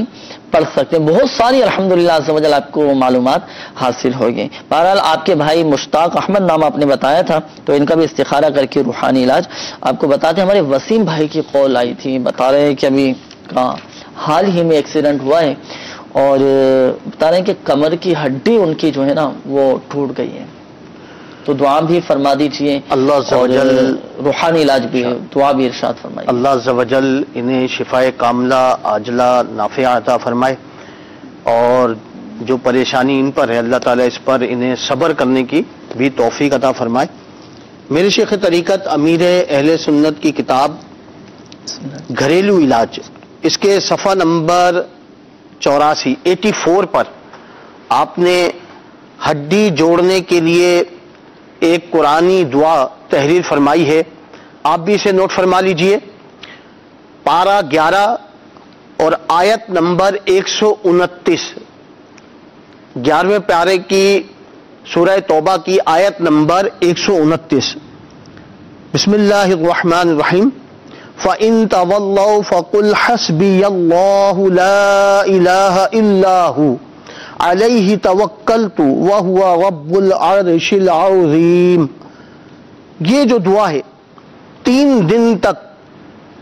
پڑھ سکتے ہیں. بہت ساری الحمدللہ عز و جل آپ کو معلومات حاصل ہو گئی. بہرحال آپ کے بھائی مشتاق احمد نام آپ نے بتایا تھا تو ان کا بھی استخارہ کر کے روحانی علاج آپ کو بتاتے ہیں. ہمارے وسیم بھائی کی قول آئی تھی, بتا رہے ہیں کہ ابھی حال ہی میں ایکسیڈنٹ ہوا ہے اور بتا رہے ہیں کہ کمر کی ہڈی ان کی جو ہے نا وہ ٹوٹ گئی ہے, تو دعا بھی فرما دیجیے, اللہ عز و جل روحانی علاج بھی دعا بھی ارشاد فرمائیے. اللہ عز و جل انہیں شفائے کاملہ عاجلہ نافعہ عطا فرمائے, اور جو پریشانی ان پر ہے اللہ تعالیٰ اس پر انہیں صبر کرنے کی بھی توفیق عطا فرمائے. میرے شیخ طریقت امیر اہل سنت کی کتاب گھریلو علاج, اس کے صفحہ نمبر 84 پر آپ نے ہڈی جوڑنے کے لیے ایک قرآنی دعا تحریر فرمائی ہے. آپ بھی اسے نوٹ فرما لیجئے. پارہ 11 اور آیت نمبر 129, 11ویں پیارے کی سورہ توبہ کی آیت نمبر 129. بسم اللہ الرحمن الرحیم. فَإِن تَوَلَّوْا فَقُلْ حَسْبِيَ اللَّهُ لَا إِلَٰهَ إِلَّا هُوَ عَلَيْهِ تَوَكَّلْتُ وَهُوَ رَبُّ الْعَرْشِ الْعَظِيمِ. یہ جو دعا ہے 3 دن تک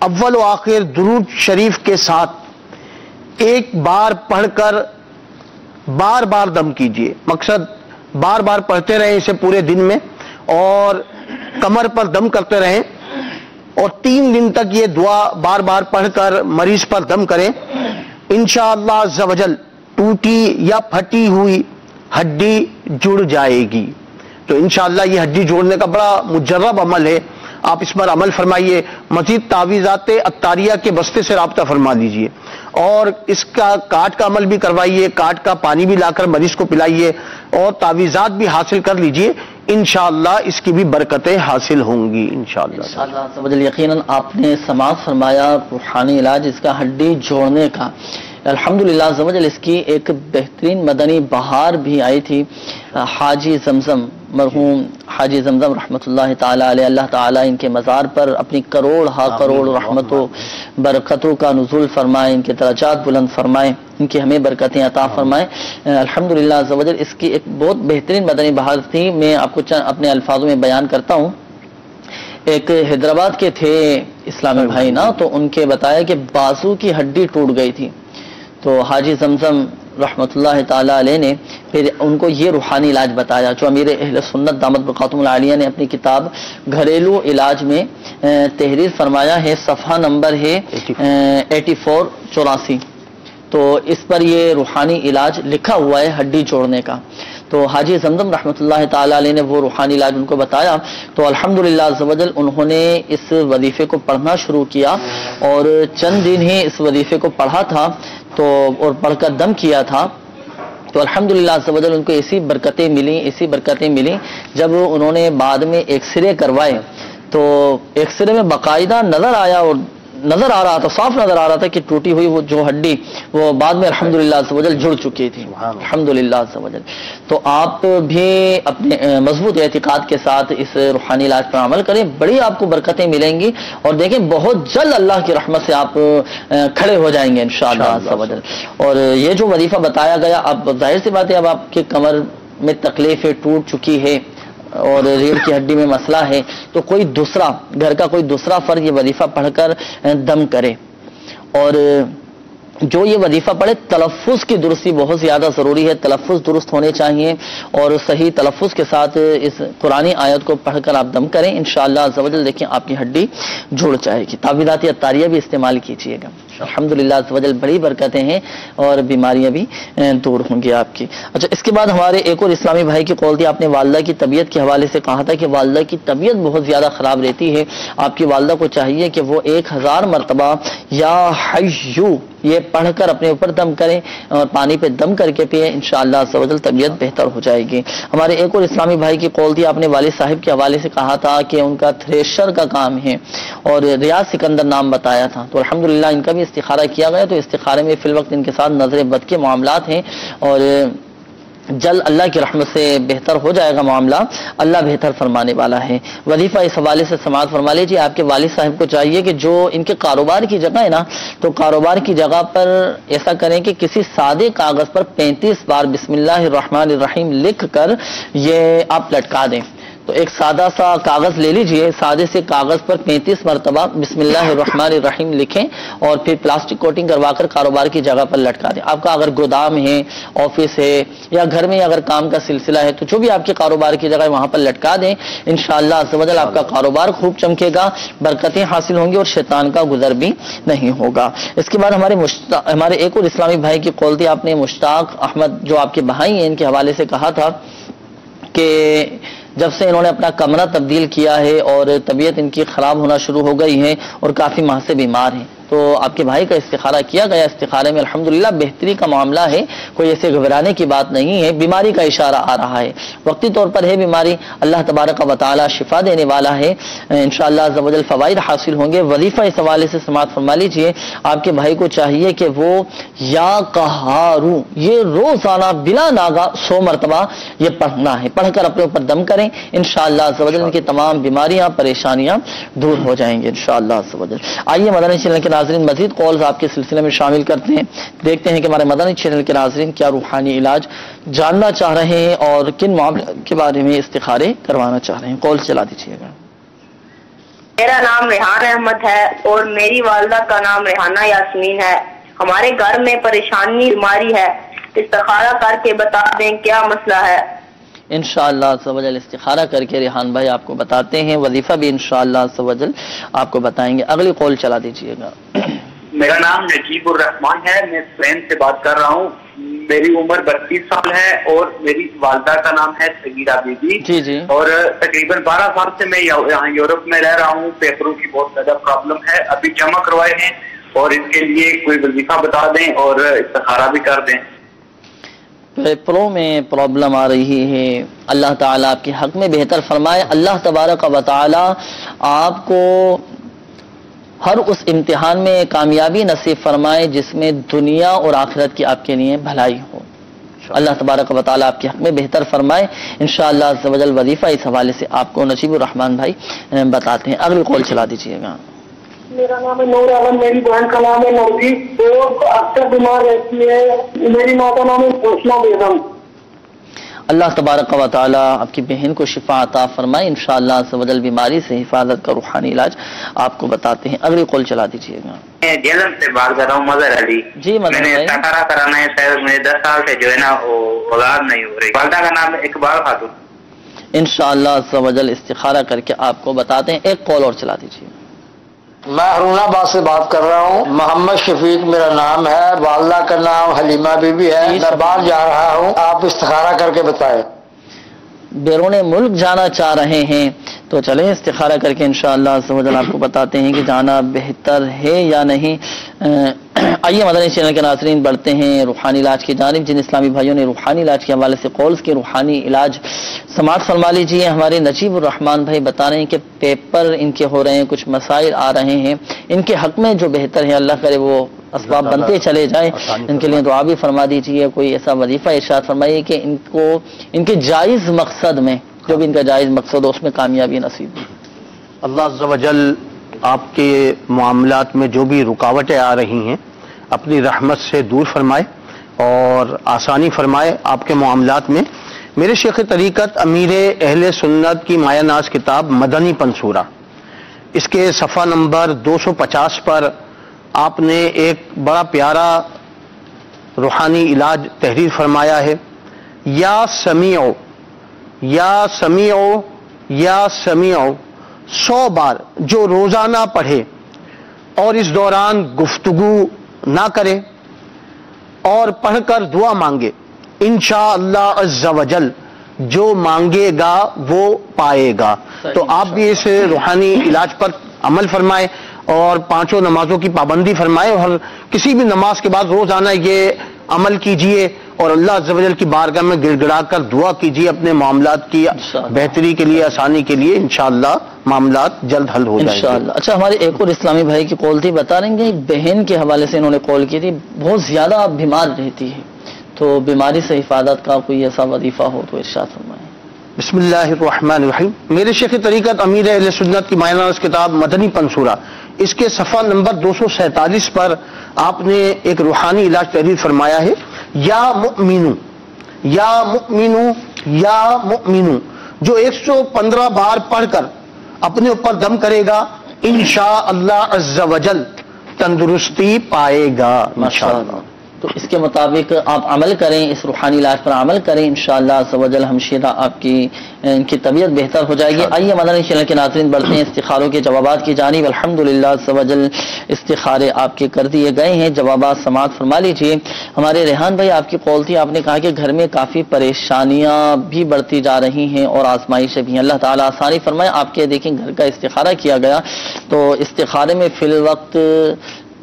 اول و آخر درود شریف کے ساتھ ایک بار پڑھ کر بار بار دم کیجئے. مقصد بار بار پڑھتے رہیں اسے پورے دن میں, اور کمر پر دم کرتے رہیں, اور 3 دن تک یہ دعا بار بار پڑھ کر مریض پر دم کریں. انشاءاللہ عز و جل ٹوٹی یا پھٹی ہوئی ہڈی جڑ جائے گی. تو انشاءاللہ یہ ہڈی جوڑنے کا بڑا مجرب عمل ہے, آپ اس پر عمل فرمائیے. مزید تعویذات عطاریہ کے بستے سے رابطہ فرما لیجئے, اور اس کا کاٹ کا عمل بھی کروائیے, کاٹ کا پانی بھی لا کر مریض کو پلائیے, اور تعویذات بھی حاصل کر لیجئے. انشاءاللہ اس کی بھی برکتیں حاصل ہوں گی انشاءاللہ. یقیناً آپ نے سماعت فرمایا روحانی علاج اس کا ہڈی جوڑنے کا. الحمدللہ عز و جل اس کی ایک بہترین مدنی بہار بھی آئی تھی. حاجی زمزم, مرحوم حاجی زمزم رحمۃ اللہ تعالی علیہ, اللہ تعالیٰ ان کے مزار پر اپنی کروڑ رحمت و برکتوں کا نزول فرمائے, ان کے درجات بلند فرمائے, ان کی ہمیں برکتیں عطا فرمائے. الحمدللہ عز و جل اس کی ایک بہت بہترین مدنی بہار تھی. میں آپ کو اپنے الفاظوں میں بیان کرتا ہوں. ایک حیدرآباد کے تھے اسلامی بھائی نا, تو ان کے بتایا کہ بازو کی ہڈی ٹوٹ گئی تھی, تو حاجی زمزم رحمۃ اللہ تعالی علیہ نے پھر ان کو یہ روحانی علاج بتایا جو امیر اہل سنت دامت بقاتم العالیہ نے اپنی کتاب گھریلو علاج میں تحریر فرمایا ہے. صفحہ نمبر ہے 84. تو اس پر یہ روحانی علاج لکھا ہوا ہے ہڈی جوڑنے کا. تو حاجی زمزم رحمۃ اللہ تعالی علیہ نے وہ روحانی علاج ان کو بتایا. تو الحمدللہ عز و جل انہوں نے اس وظیفے کو پڑھنا شروع کیا, اور چند دن ہی اس وظیفے کو پڑھا تھا تو اور پڑھ کر دم کیا تھا. تو الحمدللہ عز و جل ان کو ایسی برکتیں ملیں جب انہوں نے بعد میں ایکس رے کروائے, تو ایکس رے میں باقاعدہ نظر آ رہا تھا, صاف نظر آ رہا تھا کہ ٹوٹی ہوئی وہ جو ہڈی وہ بعد میں الحمدللہ عز و جل جڑ چکی تھی. الحمدللہ عز و جل. تو آپ بھی اپنے مضبوط اعتقاد کے ساتھ اس روحانی علاج پر عمل کریں, بڑی آپ کو برکتیں ملیں گی, اور دیکھیں بہت جلد اللہ کی رحمت سے آپ کھڑے ہو جائیں گے انشاءاللہ عز و جل. اور یہ جو وظیفہ بتایا گیا, اب ظاہر سی بات ہے اب آپ کے کمر میں تکلیف ٹوٹ چکی ہے اور ریڑھ کی ہڈی میں مسئلہ ہے, تو کوئی دوسرا گھر کا کوئی دوسرا فرد یہ وظیفہ پڑھ کر دم کرے. اور جو یہ وظیفہ پڑھے تلفظ کی درستی بہت زیادہ ضروری ہے, تلفظ درست ہونے چاہیے, اور صحیح تلفظ کے ساتھ اس قرآنی آیت کو پڑھ کر آپ دم کریں انشاءاللہ عز و جل. دیکھیں آپ کی ہڈی جڑ جائے گی. تعویذات عطاریہ بھی استعمال کیجیے گا, الحمدللہ عز و جل بڑی برکتیں ہیں اور بیماریاں بھی دور ہوں گی آپ کی. اچھا, اس کے بعد ہمارے ایک اور اسلامی بھائی کی قول تھی, آپ نے والدہ کی طبیعت کے حوالے سے کہا تھا کہ والدہ کی طبیعت بہت زیادہ خراب رہتی ہے, آپ کی والدہ کو چاہیے کہ وہ 1000 مرتبہ یا حیو یہ پڑھ کر اپنے اوپر دم کریں اور پانی پہ دم کر کے پیئے, انشاءاللہ عز و جل طبیعت بہتر ہو جائے گی. ہمارے ایک اور اسلامی بھائی کی قول تھی, آپ نے والد صاحب کے حوالے سے کہا تھا کہ ان کا تھریشر کا کام ہے, اور ریاض سکندر نام بتایا تھا. تو الحمدللہ ان کا بھی استخارہ کیا گیا, تو استخارے میں فی الوقت ان کے ساتھ نظر بد کے معاملات ہیں, اور جلد اللہ کی رحمت سے بہتر ہو جائے گا معاملہ، اللہ بہتر فرمانے والا ہے۔ وظیفہ اس حوالے سے سماعت فرما لیجیے۔ آپ کے والد صاحب کو چاہیے کہ جو ان کے کاروبار کی جگہ ہے نا، تو کاروبار کی جگہ پر ایسا کریں کہ کسی سادے کاغذ پر 35 بار بسم اللہ الرحمن الرحیم لکھ کر یہ آپ لٹکا دیں۔ تو ایک سادہ سا کاغذ لے لیجئے، سادے سے کاغذ پر 35 مرتبہ بسم اللہ الرحمن الرحیم لکھیں اور پھر پلاسٹک کوٹنگ کروا کر کاروبار کی جگہ پر لٹکا دیں۔ آپ کا اگر گودام ہے، آفس ہے، یا گھر میں اگر کام کا سلسلہ ہے، تو جو بھی آپ کے کاروبار کی جگہ ہے وہاں پر لٹکا دیں۔ انشاءاللہ عز و جل آپ کا کاروبار خوب چمکے گا، برکتیں حاصل ہوں گی اور شیطان کا گزر بھی نہیں ہوگا۔ اس کے بعد ہمارے ایک اور اسلامی بھائی کی قول تھی، آپ نے مشتاق احمد جو آپ کے بھائی ہیں ان کے حوالے سے کہا تھا کہ جب سے انہوں نے اپنا کمرہ تبدیل کیا ہے اور طبیعت ان کی خراب ہونا شروع ہو گئی ہے اور کافی ماہ سے بیمار ہیں، تو آپ کے بھائی کا استخارہ کیا گیا، استخارے میں الحمدللہ بہتری کا معاملہ ہے، کوئی ایسے گھبرانے کی بات نہیں ہے، بیماری کا اشارہ آ رہا ہے، وقتی طور پر ہے بیماری، اللہ تبارک و تعالی شفا دینے والا ہے، انشاءاللہ عز و جل فوائد حاصل ہوں گے۔ وظیفہ اس حوالے سے سماعت فرما لیجئے۔ آپ کے بھائی کو چاہیے کہ وہ یا قہارو یہ روزانہ بلا ناغہ 100 مرتبہ یہ پڑھنا ہے، پڑھ کر اپنے اوپر دم کریں، انشاءاللہ عز و جل ان کی تمام بیماریاں پریشانیاں دور ہو جائیں گے انشاءاللہ عز و جل۔ آئیے مدنی چینل کے ناظرین مزید کالز آپ کے سلسلے میں شامل کرتے ہیں، دیکھتے ہیں کہ ہمارے مدنی چینل کے ناظرین کیا روحانی علاج جاننا چاہ رہے ہیں اور کن معاملے کے بارے میں استخارے کروانا چاہ رہے ہیں۔ کال چلا دیجیے گا۔ میرا نام ریحان احمد ہے اور میری والدہ کا نام ریحانہ یاسمین ہے۔ ہمارے گھر میں پریشانی بیماری ہے، استخارہ کر کے بتا دیں کیا مسئلہ ہے۔ انشاءاللہ عز و جل استخارہ کر کے ریحان بھائی آپ کو بتاتے ہیں، وظیفہ بھی انشاءاللہ عز و جل آپ کو بتائیں گے۔ اگلی کال چلا دیجیے گا۔ میرا نام نجیب الرحمان ہے، میں اسپین سے بات کر رہا ہوں، میری عمر 32 سال ہے اور میری والدہ کا نام ہے سگیرہ بی بی جی اور تقریباً 12 سال سے میں یہاں یورپ میں رہ رہا ہوں۔ پیپروں کی بہت زیادہ پرابلم ہے، ابھی جمع کروائے ہیں اور اس کے لیے کوئی وظیفہ بتا دیں اور استخارہ بھی کر دیں۔ پیپروں میں پرابلم آ رہی ہے، اللہ تعالیٰ آپ کے حق میں بہتر فرمائے، اللہ تبارک و تعالیٰ آپ کو ہر اس امتحان میں کامیابی نصیب فرمائے جس میں دنیا اور آخرت کی آپ کے لیے بھلائی ہو، اللہ تبارک و تعالیٰ آپ کے حق میں بہتر فرمائے انشاءاللہ عز و جل۔ وظیفہ اس حوالے سے آپ کو نجیب الرحمان بھائی بتاتے ہیں۔ اگلی کال چلا دیجیے گا۔ میرا نام ہے نور عالم، میری بہن کا نام ہے نرجی، وہ اکثر بیمار رہتی ہے، میری ماں کا نام ہے حسنہ بیگم۔ اللہ تبارک و تعالیٰ آپ کی بہن کو شفا عطا فرمائے انشاءاللہ عز و جل، بیماری سے حفاظت کا روحانی علاج آپ کو بتاتے ہیں۔ اگلی کال چلا دیجیے گا۔ میں جیلم سے بات کر رہا ہوں، مظہر علی۔ جی میں نے استخارہ کرانا ہے، شاید مجھے 10 سال سے جو ہے نا وہ اولاد نہیں ہو رہی۔ والدہ کا نام ہے اقبال خاتون۔ انشاءاللہ عز و جل استخارہ کر کے آپ کو بتاتے ہیں۔ ایک کال اور چلا دیجیے۔ میں ہرون آباد سے بات کر رہا ہوں، محمد شفیق میرا نام ہے، والدہ کا نام حلیمہ بی بی ہے، میں باہر جا رہا ہوں، آپ استخارہ کر کے بتائیں۔ بیرون ملک جانا چاہ رہے ہیں تو چلیں استخارہ کر کے انشاءاللہ عز و جل آپ کو بتاتے ہیں کہ جانا بہتر ہے یا نہیں۔ آئیے مدنی چینل کے ناظرین بڑھتے ہیں روحانی علاج کی جانب۔ جن اسلامی بھائیوں نے روحانی علاج کے حوالے سے کالز کے روحانی علاج سماعت فرما لیجیے۔ ہمارے نجیب الرحمان بھائی بتا رہے ہیں کہ پیپر ان کے ہو رہے ہیں، کچھ مسائل آ رہے ہیں، ان کے حق میں جو بہتر ہے اللہ کرے وہ اسباب بنتے چلے جائیں، ان کے لیے دعا بھی فرما دیجیے۔ کوئی ایسا وظیفہ ارشاد فرمائیے کہ ان کو ان کے جائز مقصد میں، جو بھی ان کا جائز مقصد ہو اس میں کامیابی نصیب ہو۔ اللہ عز و جل آپ کے معاملات میں جو بھی رکاوٹیں آ رہی ہیں اپنی رحمت سے دور فرمائے اور آسانی فرمائے آپ کے معاملات میں۔ میرے شیخ طریقت امیر اہل سنت کی مایہ ناز کتاب مدنی پنصورہ، اس کے صفحہ نمبر 250 پر آپ نے ایک بڑا پیارا روحانی علاج تحریر فرمایا ہے۔ یا سمیعو یا سمیعو یا سمیعو 100 بار جو روزانہ پڑھے اور اس دوران گفتگو نہ کرے اور پڑھ کر دعا مانگے، انشاءاللہ عز و جل جو مانگے گا وہ پائے گا۔ تو آپ بھی اس روحانی علاج پر عمل فرمائے اور 5 نمازوں کی پابندی فرمائے اور کسی بھی نماز کے بعد روزانہ یہ عمل کیجئے اور اللہ عز و جل کی بارگاہ میں گڑ گڑا کر دعا کیجئے اپنے معاملات کی بہتری کے لیے، آسانی کے لیے، انشاءاللہ معاملات جلد حل ہو جائیں گے۔ اچھا، ہمارے ایک اور اسلامی بھائی کی کال تھی، بتا رہیں گے بہن کے حوالے سے انہوں نے کال کی تھی، بہت زیادہ بیمار رہتی ہے تو بیماری سے حفاظت کا کوئی ایسا وظیفہ ہو تو ارشاد فرمائیں۔ بسم اللہ الرحمن الرحیم۔ میرے شیخ طریقت امیر اہل سنت کی مایہ ناز کتاب مدنی پنصورہ، اس کے صفحہ نمبر 247 پر آپ نے ایک روحانی علاج تحریر فرمایا ہے، یا مؤمنو یا مؤمنو یا مؤمنو، جو 115 بار پڑھ کر اپنے اوپر دم کرے گا انشاءاللہ عز وجل تندرستی پائے گا انشاءاللہ۔ تو اس کے مطابق آپ عمل کریں، اس روحانی علاج پر عمل کریں، انشاءاللہ عز و جل ہمشیرہ آپ کی ان کی طبیعت بہتر ہو جائے گی۔ آئیے مدنی چینل کے ناظرین بڑھتے ہیں استخاروں کے جوابات کی جانب۔ الحمدللہ عز و جل استخارے آپ کے کر دیے گئے ہیں، جوابات سماعت فرما لیجیے۔ ہمارے ریحان بھائی آپ کی قول تھی، آپ نے کہا کہ گھر میں کافی پریشانیاں بھی بڑھتی جا رہی ہیں اور آزمائشیں بھی ہیں، اللہ تعالیٰ آسانی فرمائے۔ آپ کے دیکھیں گھر کا استخارہ کیا گیا تو استخارے میں فی الوقت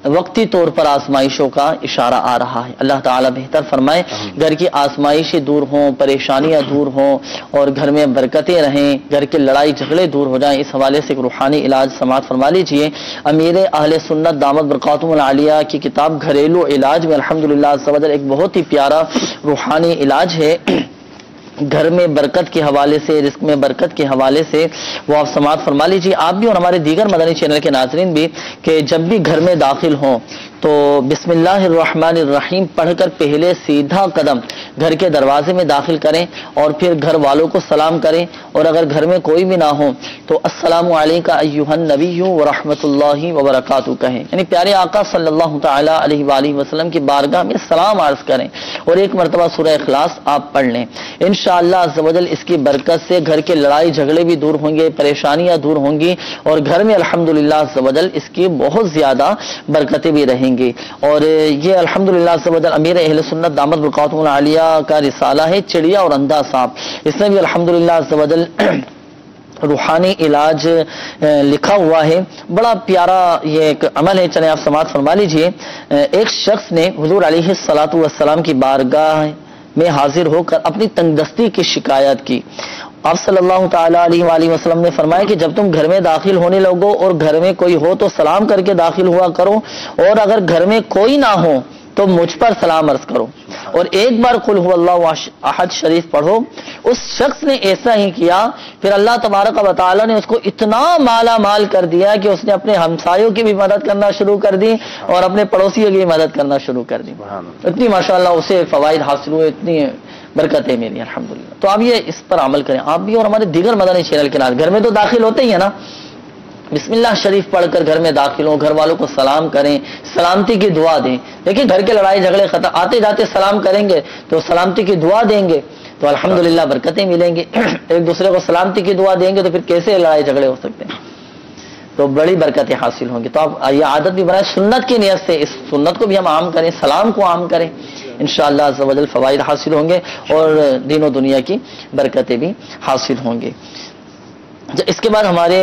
وقتی طور پر آزمائشوں کا اشارہ آ رہا ہے، اللہ تعالیٰ بہتر فرمائے، گھر کی آزمائشیں دور ہوں، پریشانیاں دور ہوں اور گھر میں برکتیں رہیں، گھر کے لڑائی جھگڑے دور ہو جائیں۔ اس حوالے سے ایک روحانی علاج سماعت فرما لیجئے۔ امیر اہل سنت دامت برکاتہم العالیہ کی کتاب گھریلو علاج میں الحمدللہ عز و جل ایک بہت ہی پیارا روحانی علاج ہے، گھر میں برکت کے حوالے سے، رزق میں برکت کے حوالے سے، وہ آپ سماعت فرما لیجیے، آپ بھی اور ہمارے دیگر مدنی چینل کے ناظرین بھی، کہ جب بھی گھر میں داخل ہوں تو بسم اللہ الرحمن الرحیم پڑھ کر پہلے سیدھا قدم گھر کے دروازے میں داخل کریں اور پھر گھر والوں کو سلام کریں، اور اگر گھر میں کوئی بھی نہ ہو تو السلام علیکم ایھا النبی ورحمۃ اللہ وبرکاتہ کہیں، یعنی پیارے آقا صلی اللہ تعالی علیہ وآلہ وسلم کی بارگاہ میں سلام عرض کریں اور ایک مرتبہ سورہ اخلاص آپ پڑھ لیں۔ انشاءاللہ عز و جل اس کی برکت سے گھر کے لڑائی جھگڑے بھی دور ہوں گے، پریشانیاں دور ہوں گی، اور گھر میں الحمدللہ عز و جل اس کی بہت زیادہ برکتیں بھی رہیں گی۔ اور یہ الحمدللہ عز و جل امیر اہل سنت دامت برکاتہم العالیہ کا رسالہ ہے چڑیا اور اندھا سانپ، اس میں بھی الحمدللہ عز و جل روحانی علاج لکھا ہوا ہے، بڑا پیارا یہ ایک عمل ہے، چلیں آپ سماعت فرما لیجئے۔ ایک شخص نے حضور علیہ الصلوۃ والسلام کی بارگاہ میں حاضر ہو کر اپنی تنگ دستی کی شکایت کی۔ آپ صلی اللہ تعالی علیہ وآلہ وسلم نے فرمایا کہ جب تم گھر میں داخل ہونے لگو اور گھر میں کوئی ہو تو سلام کر کے داخل ہوا کرو، اور اگر گھر میں کوئی نہ ہو تو مجھ پر سلام عرض کرو، اور ایک بار قل هو اللہ احد شریف پڑھو۔ اس شخص نے ایسا ہی کیا، پھر اللہ تبارک و تعالی نے اس کو اتنا مالا مال کر دیا کہ اس نے اپنے ہمسایوں کی بھی مدد کرنا شروع کر دی اور اپنے پڑوسیوں کی بھی مدد کرنا شروع کر دی، اتنی ماشاءاللہ اسے فوائد حاصل ہوئے، اتنی برکتیں میری الحمدللہ۔ تو آپ یہ اس پر عمل کریں، آپ بھی اور ہمارے دیگر مدنی چینل کے نام، گھر میں تو داخل ہوتے ہی ہیں نا، بسم اللہ شریف پڑھ کر گھر میں داخل ہوں، گھر والوں کو سلام کریں، سلامتی کی دعا دیں۔ دیکھیں گھر کے لڑائی جھگڑے ختم، آتے جاتے سلام کریں گے تو سلامتی کی دعا دیں گے تو الحمدللہ برکتیں ملیں گی، ایک دوسرے کو سلامتی کی دعا دیں گے تو پھر کیسے لڑائی جھگڑے ہو سکتے ہیں، تو بڑی برکتیں حاصل ہوں گی۔ تو آپ یہ عادت بھی بنائیں، سنت کی نیت سے اس سنت کو بھی ہم عام کریں، سلام کو عام کریں، انشاءاللہ عز و جل فوائد حاصل ہوں گے اور دین و دنیا کی برکتیں بھی حاصل ہوں گی۔ اس کے بعد ہمارے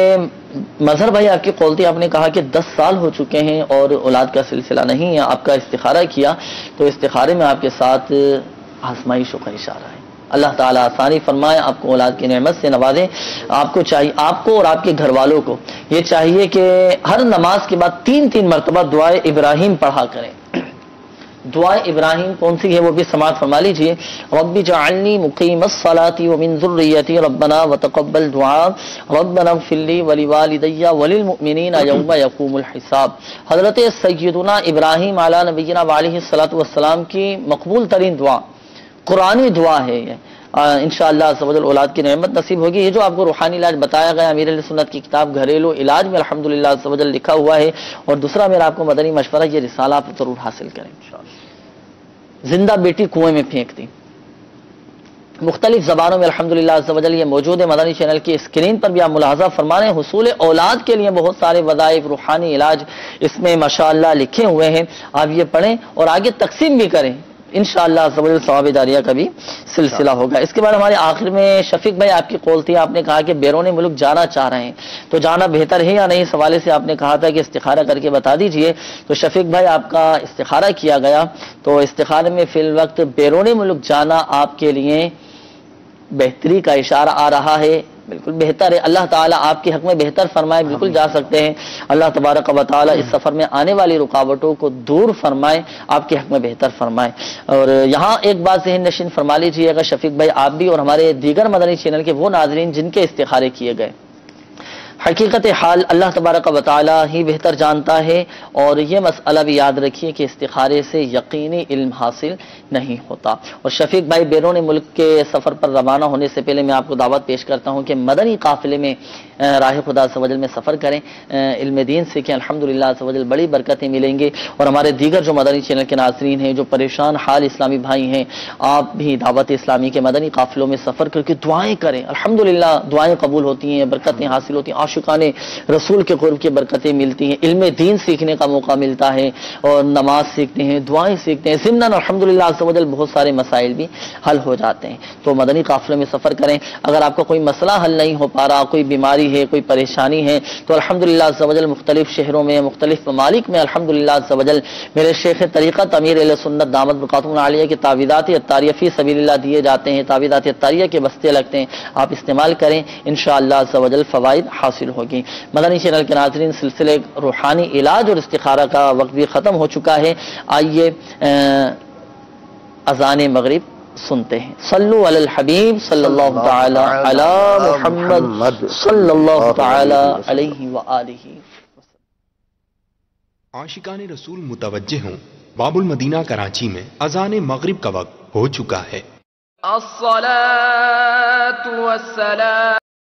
مظہر بھائی آپ کی قول تھی، آپ نے کہا کہ 10 سال ہو چکے ہیں اور اولاد کا سلسلہ نہیں ہے، آپ کا استخارہ کیا تو استخارے میں آپ کے ساتھ آزمائشوں کا اشارہ ہے، اللہ تعالیٰ آسانی فرمائے، آپ کو اولاد کی نعمت سے نوازے۔ آپ کو چاہیے، آپ کو اور آپ کے گھر والوں کو یہ چاہیے کہ ہر نماز کے بعد 3 مرتبہ دعائے ابراہیم پڑھا کریں۔ دعائے ابراہیم کون سی ہے وہ بھی سماعت فرما لیجیے۔ رب اجعلنی مقیم الصلاۃ ومن ذریتی ربنا وتقبل دعاء ربنا اغفر لی ولوالدی وللمؤمنین یوم یقوم الحساب۔ حضرت سیدنا ابراہیم علی نبینا وعلیہ الصلاۃ والسلام کی مقبول ترین دعا، قرآنی دعا ہے یہ، انشاءاللہ عز و جل اولاد کی نعمت نصیب ہوگی۔ یہ جو آپ کو روحانی علاج بتایا گیا امیر علیہ سنت کی کتاب گھریلو علاج میں الحمدللہ عز و جل لکھا ہوا ہے، اور دوسرا میرا آپ کو مدنی مشورہ، یہ رسالہ آپ ضرور حاصل کریں انشاءاللہ۔ زندہ بیٹی کنویں میں پھینک دی، مختلف زبانوں میں الحمدللہ عز و جل یہ موجود ہے، مدنی چینل کی اسکرین پر بھی آپ ملاحظہ فرما رہے ہیں۔ حصول اولاد کے لیے بہت سارے وظائف، روحانی علاج اس میں ماشاءاللہ لکھے ہوئے ہیں، آپ یہ پڑھیں اور آگے تقسیم بھی کریں، انشاءاللہ عز و جل ثواب جاریہ کا بھی سلسلہ ہوگا۔ اس کے بعد ہمارے آخر میں شفیق بھائی آپ کی قول تھی، آپ نے کہا کہ بیرون ملک جانا چاہ رہے ہیں تو جانا بہتر ہے یا نہیں، اس حوالے سے آپ نے کہا تھا کہ استخارہ کر کے بتا دیجئے۔ تو شفیق بھائی آپ کا استخارہ کیا گیا، تو استخارے میں فی الوقت بیرون ملک جانا آپ کے لیے بہتری کا اشارہ آ رہا ہے، بالکل بہتر ہے، اللہ تعالیٰ آپ کے حق میں بہتر فرمائے، بالکل جا سکتے ہیں، اللہ تبارک و تعالیٰ اس سفر میں آنے والی رکاوٹوں کو دور فرمائے، آپ کے حق میں بہتر فرمائے۔ اور یہاں ایک بات ذہن نشین فرما لیجیے گا شفیق بھائی، آپ بھی اور ہمارے دیگر مدنی چینل کے وہ ناظرین جن کے استخارے کیے گئے، حقیقت حال اللہ تبارک و تعالی ہی بہتر جانتا ہے، اور یہ مسئلہ بھی یاد رکھیے کہ استخارے سے یقینی علم حاصل نہیں ہوتا۔ اور شفیق بھائی بیرون ملک کے سفر پر روانہ ہونے سے پہلے میں آپ کو دعوت پیش کرتا ہوں کہ مدنی قافلے میں راہ خدا عز و جل میں سفر کریں، علم دین سیکھیں، الحمدللہ عز و جل بڑی برکتیں ملیں گے۔ اور ہمارے دیگر جو مدنی چینل کے ناظرین ہیں، جو پریشان حال اسلامی بھائی ہیں، آپ بھی دعوت اسلامی کے مدنی قافلوں میں سفر کر کے دعائیں کریں، الحمدللہ دعائیں قبول ہوتی ہیں، برکتیں حاصل ہوتی ہیں، عاشقان رسول کے قرب کی برکتیں ملتی ہیں، علم دین سیکھنے کا موقع ملتا ہے، اور نماز سیکھتے ہیں، دعائیں سیکھتے ہیں، ضمناً الحمدللہ عز و جل بہت سارے مسائل بھی حل ہو جاتے ہیں۔ تو مدنی قافلے میں سفر کریں۔ اگر آپ کا کوئی مسئلہ حل نہیں ہو پا رہا، کوئی بیماری ہے، کوئی پریشانی ہے، تو الحمدللہ عز و جل مختلف شہروں میں، مختلف ممالک میں الحمدللہ عز و جل میرے شیخ طریقت امیر اہل سنت دامت برکاتہم العالیہ کے تعویذات عطاریہ فی سبیل اللہ دیے جاتے ہیں، تعویذات عطاریہ کے بستے لگتے ہیں، آپ استعمال کریں، انشاءاللہ عز و جل فوائد حاصل ہوگی۔ مدنی چینل کے ناظرین، سلسلے روحانی علاج اور استخارہ کا وقت بھی ختم ہو چکا ہے۔ آئیے اذان مغرب سنتے ہیں۔ صلو علی الحبیب صلی اللہ تعالی علی محمد صلی اللہ تعالی علیہ وآلہ۔ عاشقان رسول متوجہ ہوں، باب المدینہ کراچی میں اذان مغرب کا وقت ہو چکا ہے۔ الصلاۃ والسلام